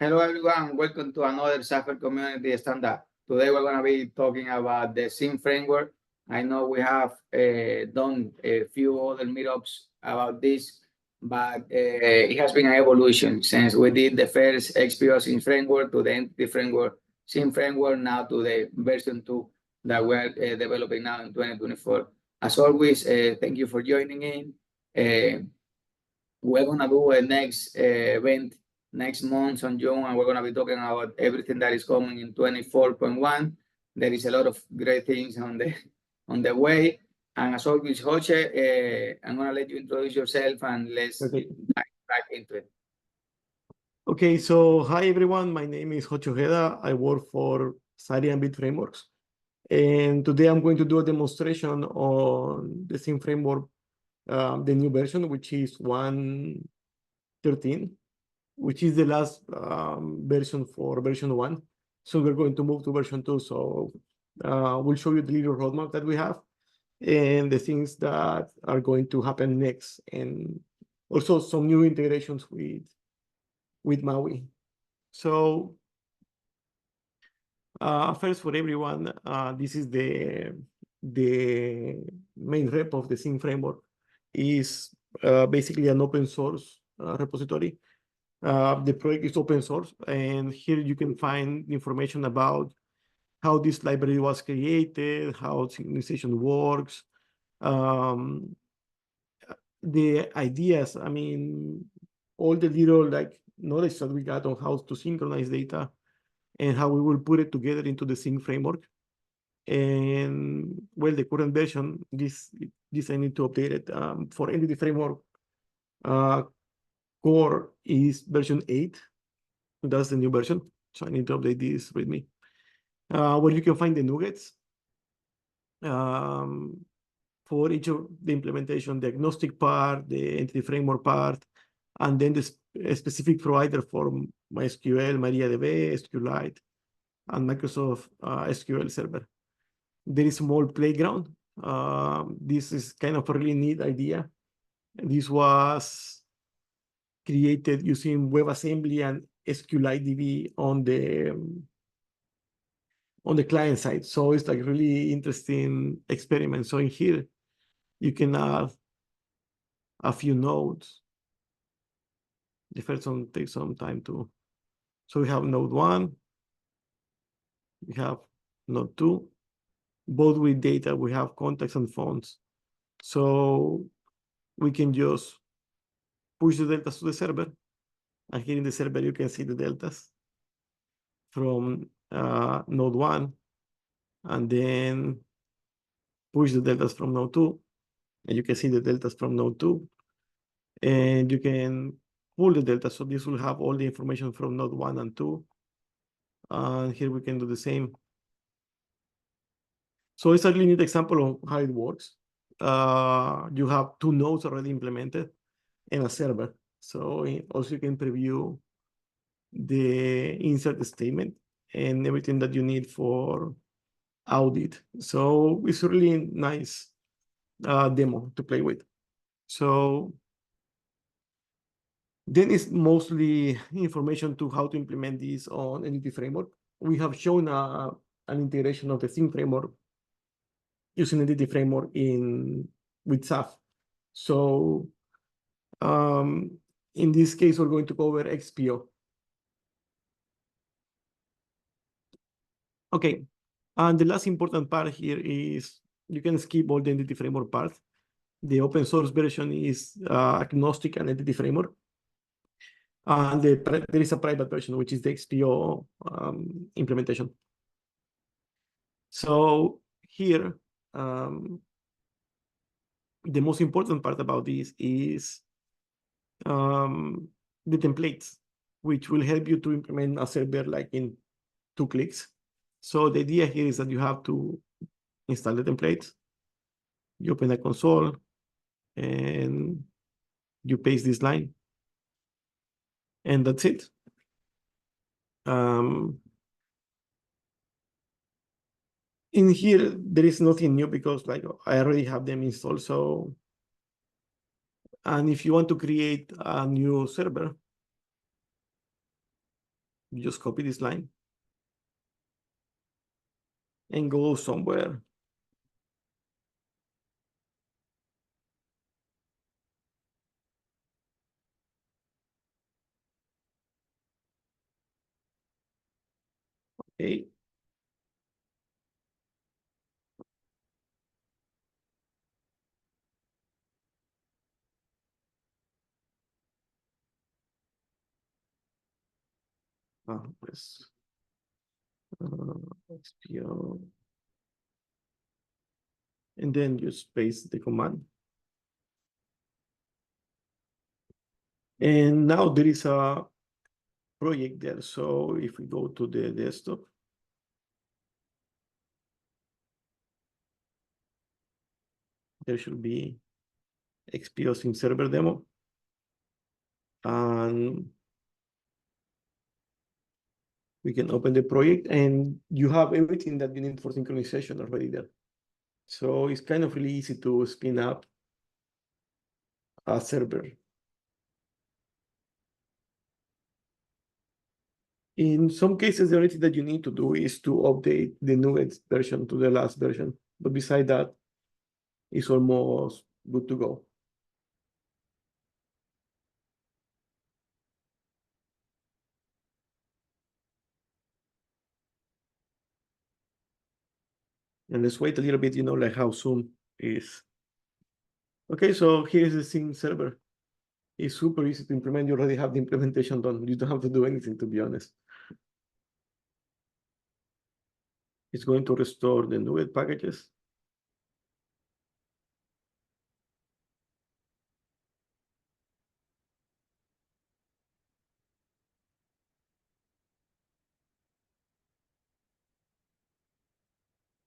Hello everyone, welcome to another XAFer community stand-up. Today we're going to be talking about the SyncFramework. I know we have done a few other meetups about this, but it has been an evolution since we did the first XPO SyncFramework to the entity framework SyncFramework, now to the version 2 that we're developing now in 2024. As always, thank you for joining in. We're going to do a next event next month on June, and we're going to be talking about everything that is coming in 24.1. There is a lot of great things on the way. And as always, Jose, I'm going to let you introduce yourself and let's dive back into it. Okay, so hi everyone. My name is Jose Ojeda. I work for Sari and Bit Frameworks. And today I'm going to do a demonstration on the SyncFramework, the new version, which is 1.13, which is the last version for version 1. So we're going to move to version 2. So we'll show you the little roadmap that we have and the things that are going to happen next, and also some new integrations with Maui. So first, for everyone, this is the main rep of the SyncFramework. Is basically an open source repository. The project is open source, and here you can find information about how this library was created, how synchronization works, the ideas. I mean, all the little knowledge that we got on how to synchronize data and how we will put it together into the SyncFramework. And well, the current version, this I need to update it. For Entity Framework core is version 8. That's the new version. So I need to update this with me. Where you can find the nuggets for each of the implementation, the agnostic part, the Entity Framework part, and then the specific provider for MySQL, MariaDB, SQLite, and Microsoft SQL Server. There is a small playground. This is kind of a really neat idea. This was created using WebAssembly and SQLite DB on the client side. So it's like really interesting experiment. So in here, you can add a few nodes. The first one takes some time to. So we have node 1. We have node 2. Both with data, we have contacts and phones. So we can just push the deltas to the server. And here in the server, you can see the deltas from node 1, and then push the deltas from node 2. And you can see the deltas from node 2. And you can pull the delta. So this will have all the information from node 1 and 2. And here we can do the same. So it's a really neat example of how it works. You have 2 nodes already implemented and a server. So also you can preview the insert statement and everything that you need for audit. So it's a really nice demo to play with. So then it's mostly information to how to implement this on Entity Framework. We have shown an integration of the SyncFramework using Entity Framework with SAF. So in this case, we're going to cover XPO. Okay, and the last important part here is you can skip all the Entity Framework part. The open source version is agnostic and Entity Framework. And there is a private version, which is the XPO implementation. So here, the most important part about this is the templates, which will help you to implement a server like in 2 clicks. So the idea here is that you have to install the templates. You open the console and you paste this line. And that's it. In here, there is nothing new because I already have them installed. So, and if you want to create a new server, You just copy this line and go somewhere. Okay. Pues, SPO. And then you paste the command. And now there is a project there. So if we go to the desktop, there should be XPO Sync Server demo. And we can open the project and you have everything that you need for synchronization already there. So it's kind of really easy to spin up a server. In some cases, the only thing that you need to do is to update the newest version to the last version. But beside that, it's almost good to go. And let's wait a little bit, like how soon is. Okay, so here's the sync server. It's super easy to implement. You already have the implementation done. You don't have to do anything, to be honest. It's going to restore the NuGet packages.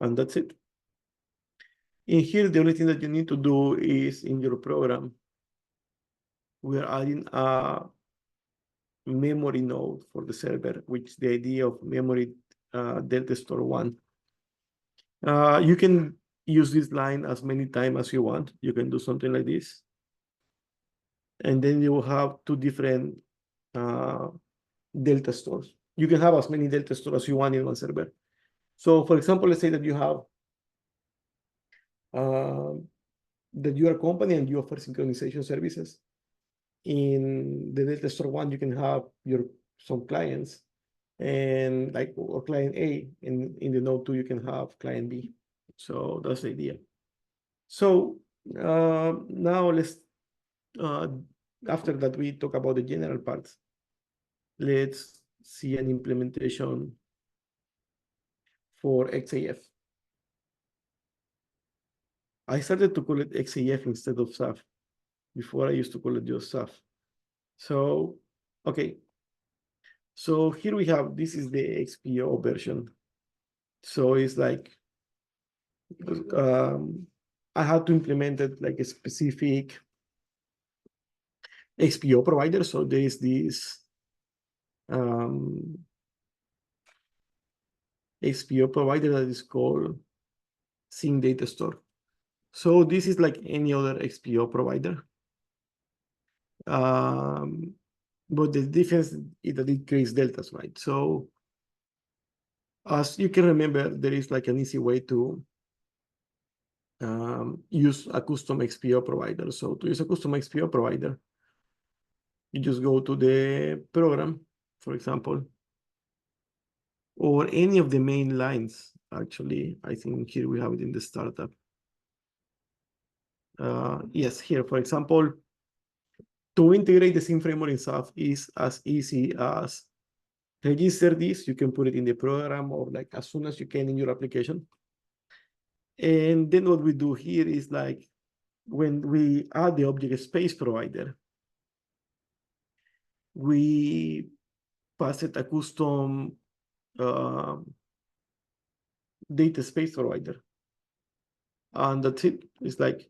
And that's it. In here, the only thing that you need to do is in your program, we are adding a memory node for the server, which the idea of memory delta store 1. You can use this line as many times as you want. You can do something like this. And then you will have two different delta stores. You can have as many delta stores as you want in one server. So for example, let's say that you have that you are a company and you offer synchronization services. In the delta store 1, you can have some clients and or client A, and in the node 2, you can have client B. So that's the idea. So now let's, after that we talk about the general parts, let's see an implementation for XAF. I started to call it XAF instead of SAF. Before I used to call it just SAF. So, okay. So here we have, this is the XPO version. So it's like, I had to implement it like a specific XPO provider. So there is this XPO provider that is called Sync Data Store. So this is like any other XPO provider. But the difference is that it creates deltas, right? So as you can remember, there is like an easy way to use a custom XPO provider. So to use a custom XPO provider, you just go to the program, for example, or any of the main lines. Actually, I think here we have it in the startup. Yes, here, for example, to integrate the SyncFramework in SAF is as easy as register this. You can put it in the program or like as soon as you can in your application. And then what we do here is like when we add the object space provider, we pass it a custom data space provider. And that's it. It's like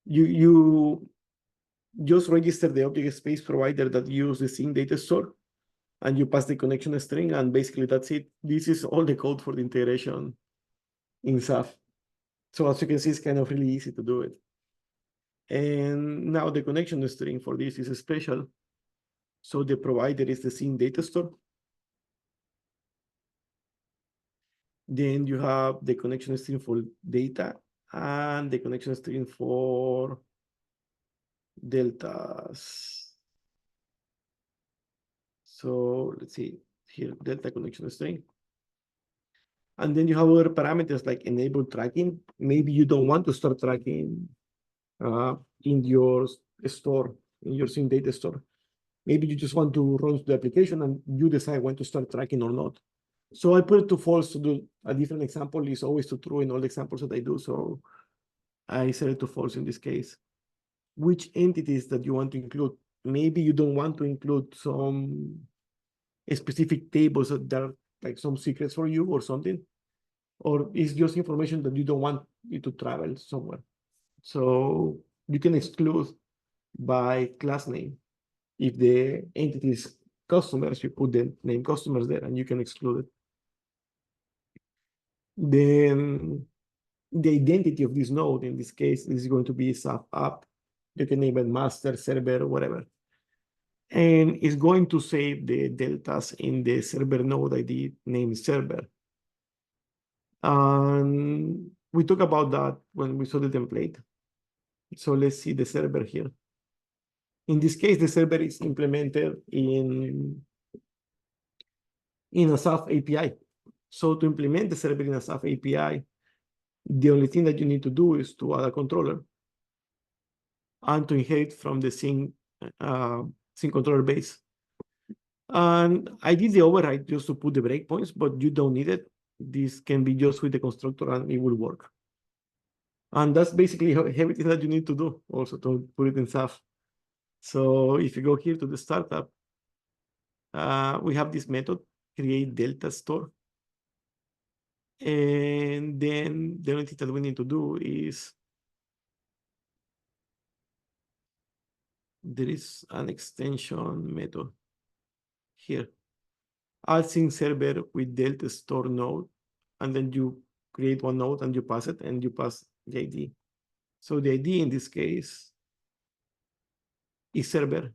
you just register the object space provider that uses the sync data store, and you pass the connection string, and basically that's it. This is all the code for the integration in SAF. So as you can see, it's kind of really easy to do it. And now the connection string for this is special. So the provider is the sync data store. Then you have the connection string for data and the connection string for deltas. So let's see here, delta connection string. And then you have other parameters like enable tracking. Maybe you don't want to start tracking in your store, in your Sync data store. Maybe you just want to run the application and you decide when to start tracking or not. So I put it to false to do a different example is always to true in all the examples that I do. So I set it to false in this case. Which entities that you want to include? Maybe you don't want to include some specific tables that are like some secrets for you or something, or it's just information that you don't want it to travel somewhere. So you can exclude by class name. If the entity is customers, you put the name customers there and you can exclude it. Then the identity of this node, in this case, is going to be SAF app. You can name it master, server, whatever. And it's going to save the deltas in the server node ID named server. And we talked about that when we saw the template. So let's see the server here. In this case, the server is implemented in a SAF API. So to implement the server in a SAF API, the only thing that you need to do is to add a controller and to inherit from the Sync controller base. And I did the override just to put the breakpoints, but you don't need it. This can be just with the constructor and it will work. And that's basically everything that you need to do also to put it in SAF. So if you go here to the startup, we have this method, create delta store. And then the only thing that we need to do is there is an extension method here. Add sync server with delta store node, and then you create one node and you pass it and you pass the ID. So the ID in this case is server.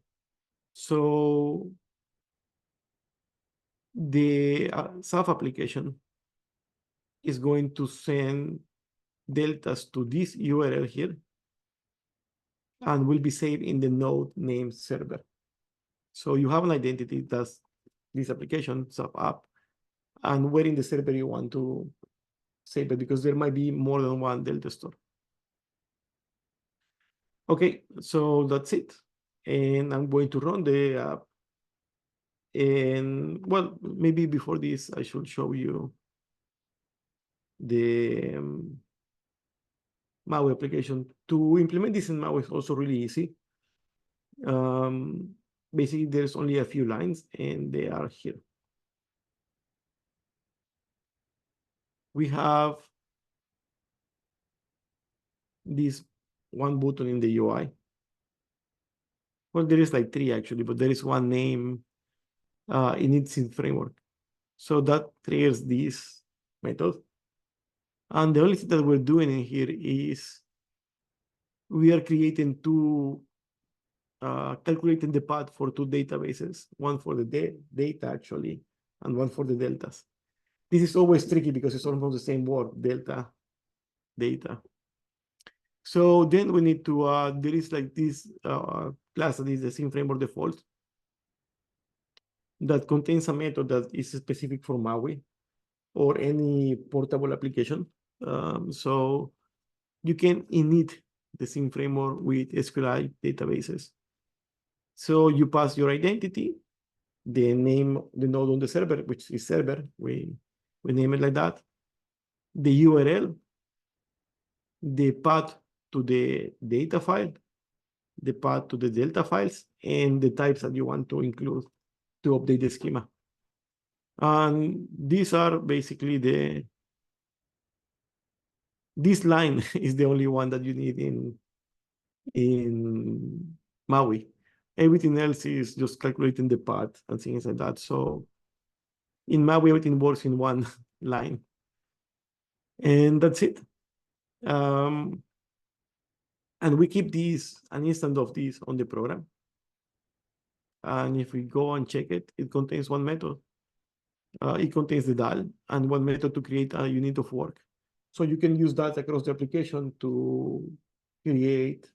So the SAF application is going to send deltas to this URL here and will be saved in the node named server. So you have an identity that's this application, SAF app, and where in the server you want to save it because there might be more than one delta store. Okay, so that's it. And I'm going to run the app. And well, maybe before this, I should show you the MAUI application. To implement this in MAUI is also really easy. Basically, there's only a few lines and they are here. We have this one button in the UI. Well, there is like three actually, but there is one name in its SyncFramework. So that triggers this method. And the only thing that we're doing in here is we are creating calculating the path for two databases, one for the data actually, and one for the deltas. This is always tricky because it's almost the same word, delta, data. So then we need to, there is like this class that is the SyncFramework default that contains a method that is specific for MAUI or any portable application. So you can init the SyncFramework with SQLite databases. So you pass your identity, the name, the node on the server, which is server, we name it like that, the URL, the path to the data file, the path to the delta files, and the types that you want to include to update the schema. And these are basically this line is the only one that you need in MAUI. Everything else is just calculating the path and things like that. So in MAUI, everything works in one line. And that's it. And we keep an instance of this on the program. And if we go and check it, it contains one method. it contains the DAL and one method to create a unit of work. So you can use that across the application to create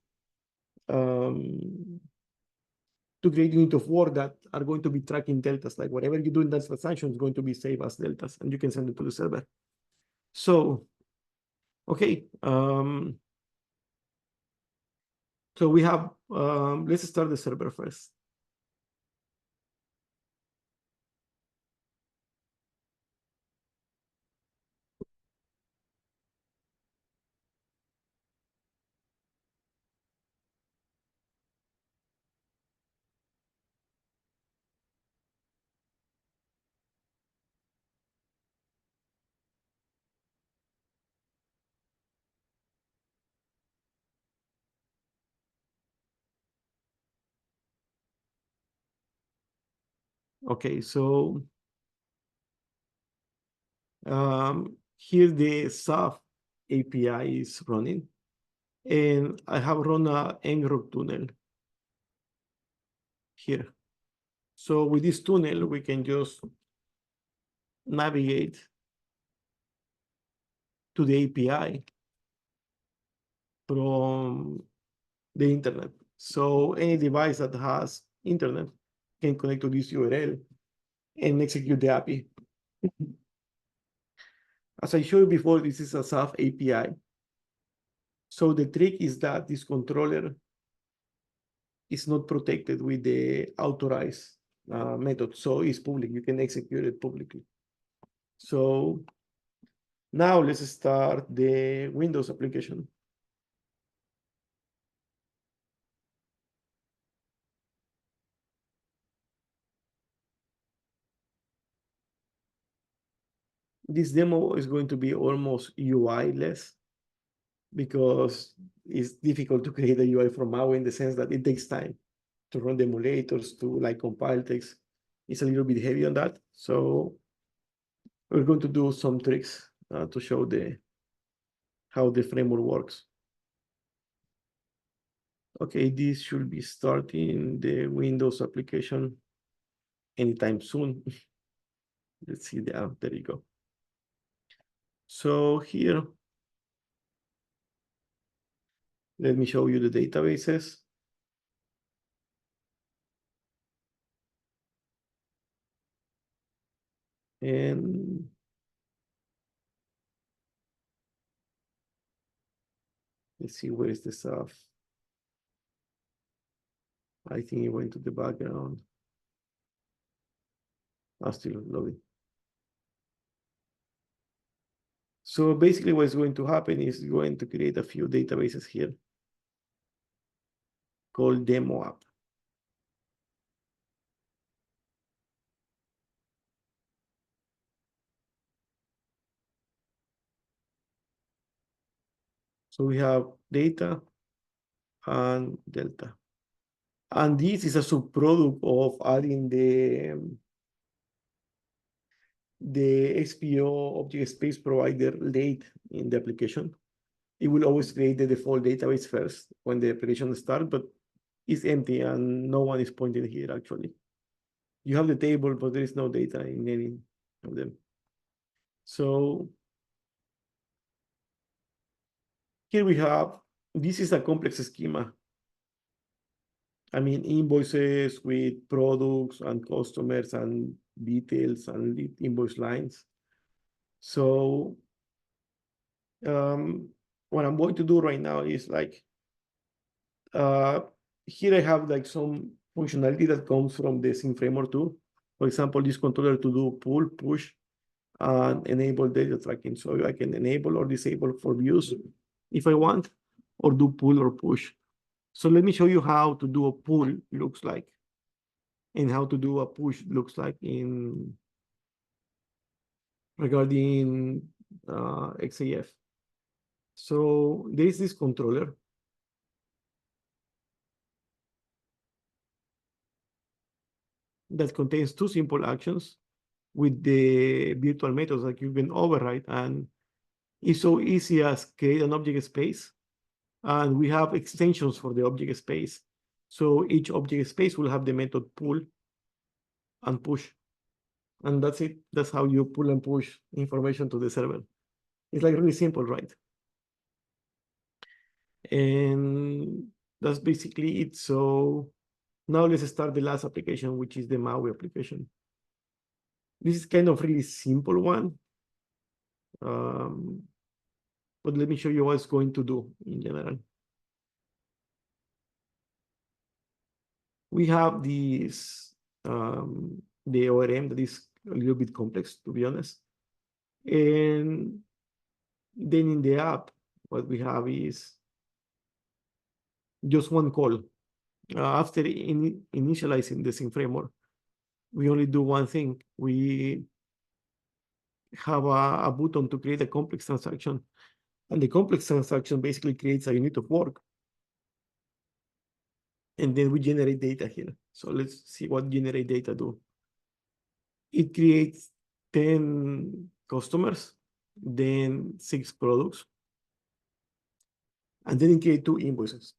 unit of work that are going to be tracking deltas. Like whatever you do in that transaction is going to be saved as deltas, and you can send it to the server. So, okay. So we have, let's start the server first. Okay, so here the SAF API is running, and I have run a ngrok tunnel here. So with this tunnel, we can just navigate to the API from the internet. So any device that has internet can connect to this URL and execute the API. As I showed you before, this is a SAF API. So the trick is that this controller is not protected with the authorized method. So it's public. You can execute it publicly. So now let's start the Windows application. This demo is going to be almost UI-less because it's difficult to create a UI from Maui in the sense that it takes time to run the emulators, to like compile text. It's a little bit heavy on that. So we're going to do some tricks to show how the framework works. Okay, this should be starting the Windows application anytime soon. Let's see the app. There you go. So here, let me show you the databases. And let's see, where is the stuff? I think it went to the background. I'm still loading. So basically what's going to happen is going to create a few databases here called demo app. So we have data and delta. And this is a subproduct of adding the XPO object space provider late in the application. It will always create the default database first when the application starts, but it's empty and no one is pointing here actually. You have the table, but there is no data in any of them. So here we have, this is a complex schema. I mean, invoices with products and customers and details and invoice lines. So what I'm going to do right now is like, here I have like some functionality that comes from the SyncFramework too. For example, this controller to do pull, push, and enable data tracking. So I can enable or disable for views if I want, or do pull or push. So let me show you how to do a pull looks like, and how to do a push looks like in regarding XAF. So there is this controller that contains two simple actions with the virtual methods that you can override, and it's so easy as create an object space, and we have extensions for the object space. So each object space will have the method pull and push. And that's it. That's how you pull and push information to the server. It's like really simple, right? And that's basically it. So now let's start the last application, which is the Maui application. This is kind of really simple one. But let me show you what it's going to do in general. We have this, the ORM that is a little bit complex, to be honest. And then in the app, what we have is just one call. After initializing the SyncFramework, we only do one thing. We have a button to create a complex transaction. And the complex transaction basically creates a unit of work. And then we generate data here. So let's see what generate data do. It creates 10 customers, then 6 products, and then it creates 2 invoices.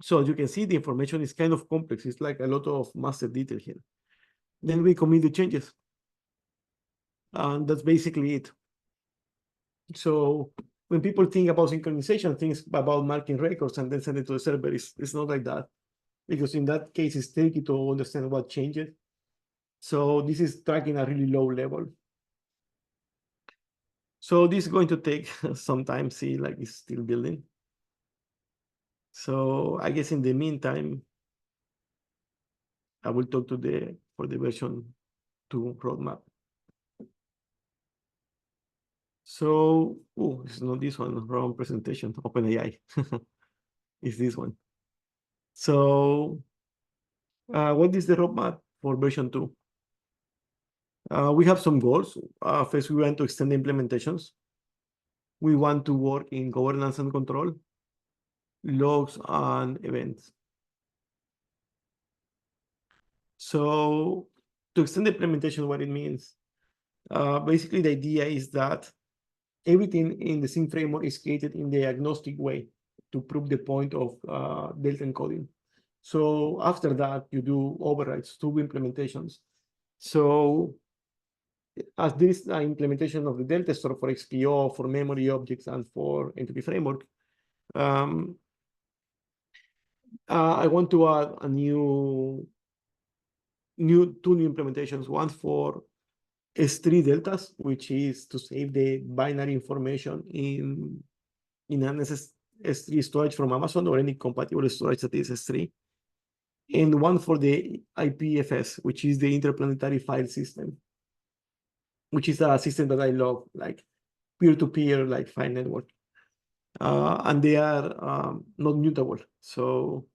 So as you can see, the information is kind of complex. It's like a lot of master detail here. Then we commit the changes. And that's basically it. So when people think about synchronization, things about marking records and then send it to the server, it's not like that. Because in that case, it's tricky to understand what changes. So this is tracking a really low level. So this is going to take some time, see, like it's still building. So I guess in the meantime, I will talk to for the version 2 roadmap. So, oh, it's not this one, wrong presentation, OpenAI. It's this one. So, what is the roadmap for version 2? We have some goals. First, we want to extend the implementations. We want to work in governance and control, logs and events. So to extend the implementation, what it means, basically the idea is that everything in the SyncFramework is created in the agnostic way to prove the point of delta encoding. So after that, you do overrides to implementations. So as this implementation of the delta store for XPO, for memory objects, and for entity framework, I want to add a two new implementations. One for S3 deltas, which is to save the binary information in an S3 storage from Amazon or any compatible storage that is S3. And one for the IPFS, which is the interplanetary file system, which is a system that I love, like peer-to-peer, like file network. And they are not mutable. So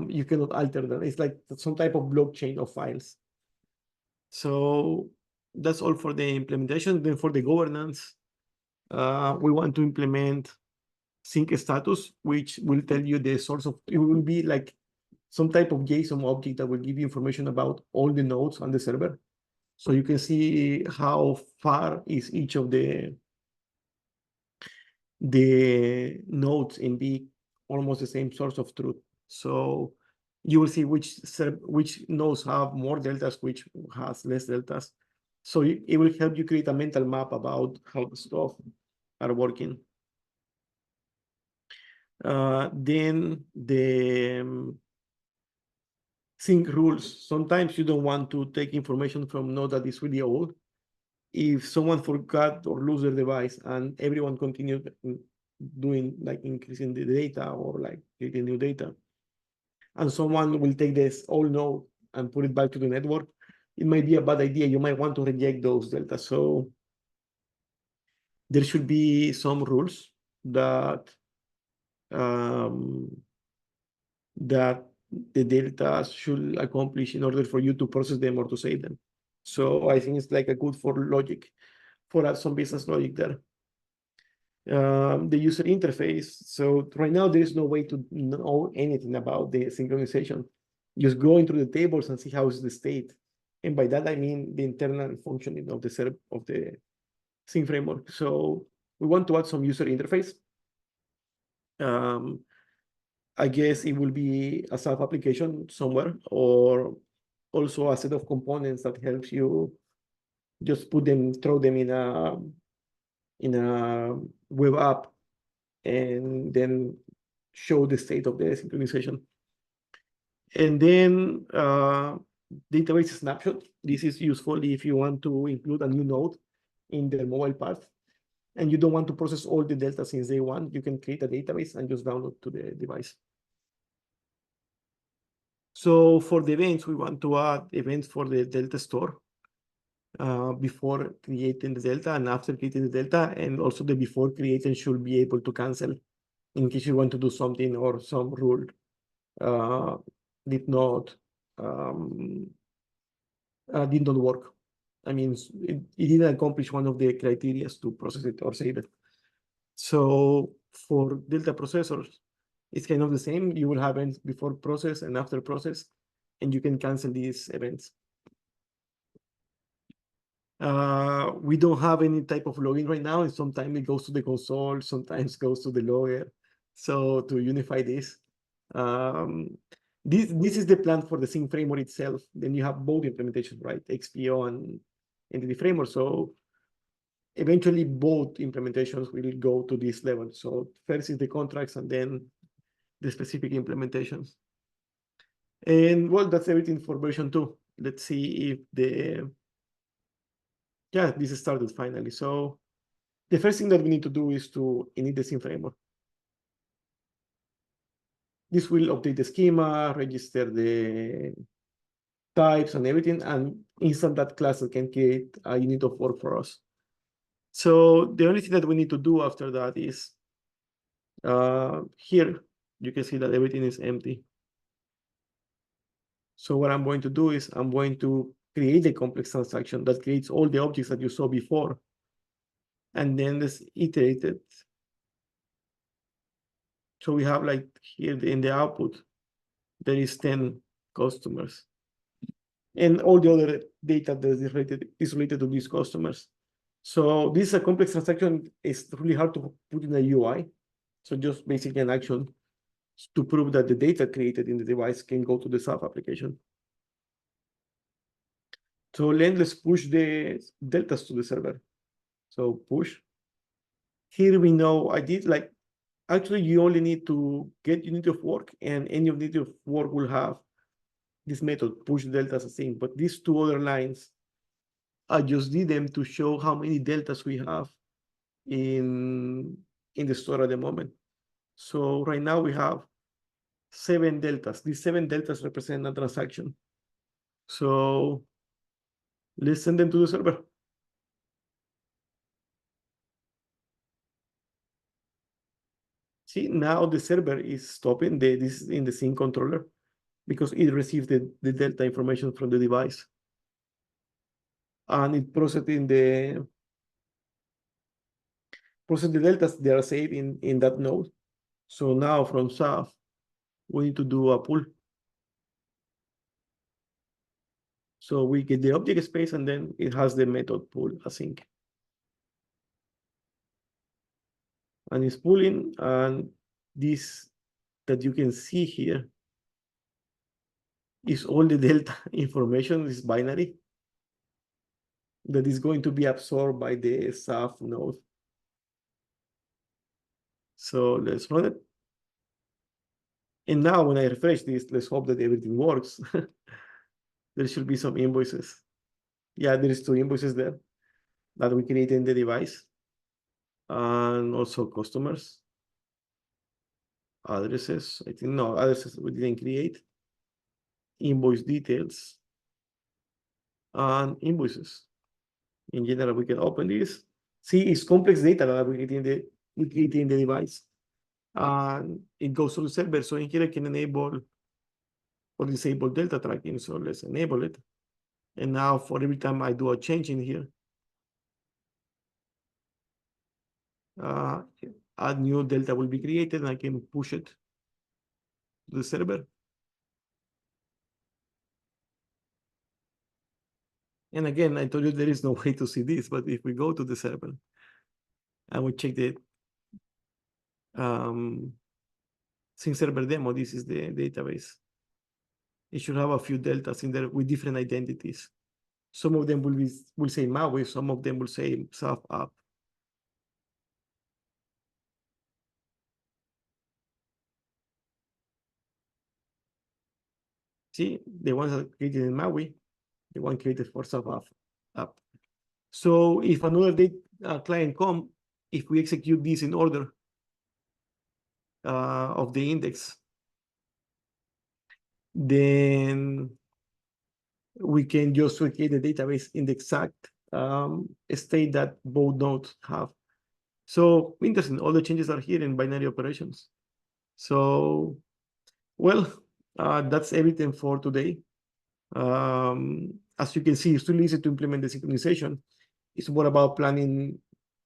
you cannot alter them. It's like some type of blockchain of files. So that's all for the implementation. Then for the governance, we want to implement sync status, which will tell you the source of, it will be like some type of JSON object that will give you information about all the nodes on the server. So you can see how far is each of the nodes and be almost the same source of truth. So you will see which nodes have more deltas, which has less deltas. So it will help you create a mental map about how the stuff are working. Then the sync rules. Sometimes you don't want to take information from node that is really old. If someone forgot or lose their device and everyone continued doing like increasing the data or like creating new data, and someone will take this old node and put it back to the network, it might be a bad idea. You might want to reject those delta. So there should be some rules that that the delta should accomplish in order for you to process them or to save them. So I think it's like a good for logic, for some business logic there. The user interface. So right now there is no way to know anything about the synchronization. Just go into the tables and see how is the state. And by that I mean the internal functioning of the SyncFramework. So we want to add some user interface. I guess it will be a self-application somewhere, or also a set of components that helps you just put them, throw them in a web app, and then show the state of the synchronization. And then database snapshot. This is useful if you want to include a new node in the mobile part, and you don't want to process all the delta since day one. You can create a database and just download to the device. So for the events, we want to add events for the delta store before creating the delta and after creating the delta, and also the before creating should be able to cancel in case you want to do something or some rule did not work. I mean, it didn't accomplish one of the criteria to process it or save it. So for Delta processors, it's kind of the same. You will have events before process and after process, and you can cancel these events. We don't have any type of login right now, and sometimes it goes to the console, sometimes goes to the logger. So to unify this, this is the plan for the SyncFramework itself. Then you have both implementations, right? XPO and Entity Framework. So eventually both implementations will go to this level. So first is the contracts and then the specific implementations. And well, that's everything for version 2. Let's see if yeah, this started finally. So the first thing that we need to do is to init the SyncFramework. This will update the schema, register the types and everything, and install that class that can create a unit of work for us. So the only thing that we need to do after that is here, you can see that everything is empty. So what I'm going to do is I'm going to create a complex transaction that creates all the objects that you saw before. And then let's iterate it. So we have like here in the output, there is 10 customers. And all the other data that is related to these customers. So this is a complex transaction. It's really hard to put in a UI. So just basically an action to prove that the data created in the device can go to the SAF application. So then let's push the deltas to the server. So push. Here we know I did like, actually you only need to get unit of work, and any unit of work will have this method, push deltas as thing. But these two other lines, I just did them to show how many deltas we have in the store at the moment. So right now we have 7 deltas. These 7 deltas represent a transaction. So let's send them to the server. See, now the server is stopping this in the sync controller because it receives the delta information from the device. And it processing the deltas, they are saved in that node. So now from SAF, we need to do a pull. So we get the object space, and then it has the method pull async. And it's pulling, and this that you can see here is all the delta information, is binary, that is going to be absorbed by the SAF node. So let's run it. And now when I refresh this, let's hope that everything works. There should be some invoices. Yeah, there is 2 invoices there that we created in the device. And also customers. Addresses, I think, no, addresses we didn't create. Invoice details. And invoices. In general, we can open this. See, it's complex data that we create in the device. And it goes to the server. So in here I can enable or disable delta tracking. So let's enable it. And now for every time I do a change in here, a new delta will be created, and I can push it to the server. And again, I told you there is no way to see this, but if we go to the server and we check the Sync server demo, this is the database. it should have a few deltas in there with different identities. Some of them will say Maui, some of them will say self-app. See, the ones that created in Maui, the one created for self-app. So if another client come, if we execute this in order of the index, then we can just create the database in the exact state that both nodes have. So interesting, all the changes are here in binary operations. So, well, that's everything for today. As you can see, it's too easy to implement the synchronization. It's more about planning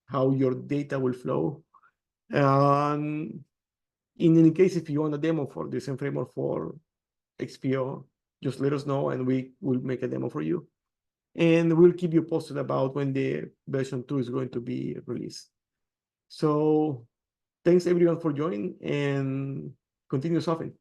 how your data will flow. In any case, if you want a demo for the SyncFramework for XPO, just let us know and we will make a demo for you. And we'll keep you posted about when the version 2 is going to be released. So thanks everyone for joining and continue solving.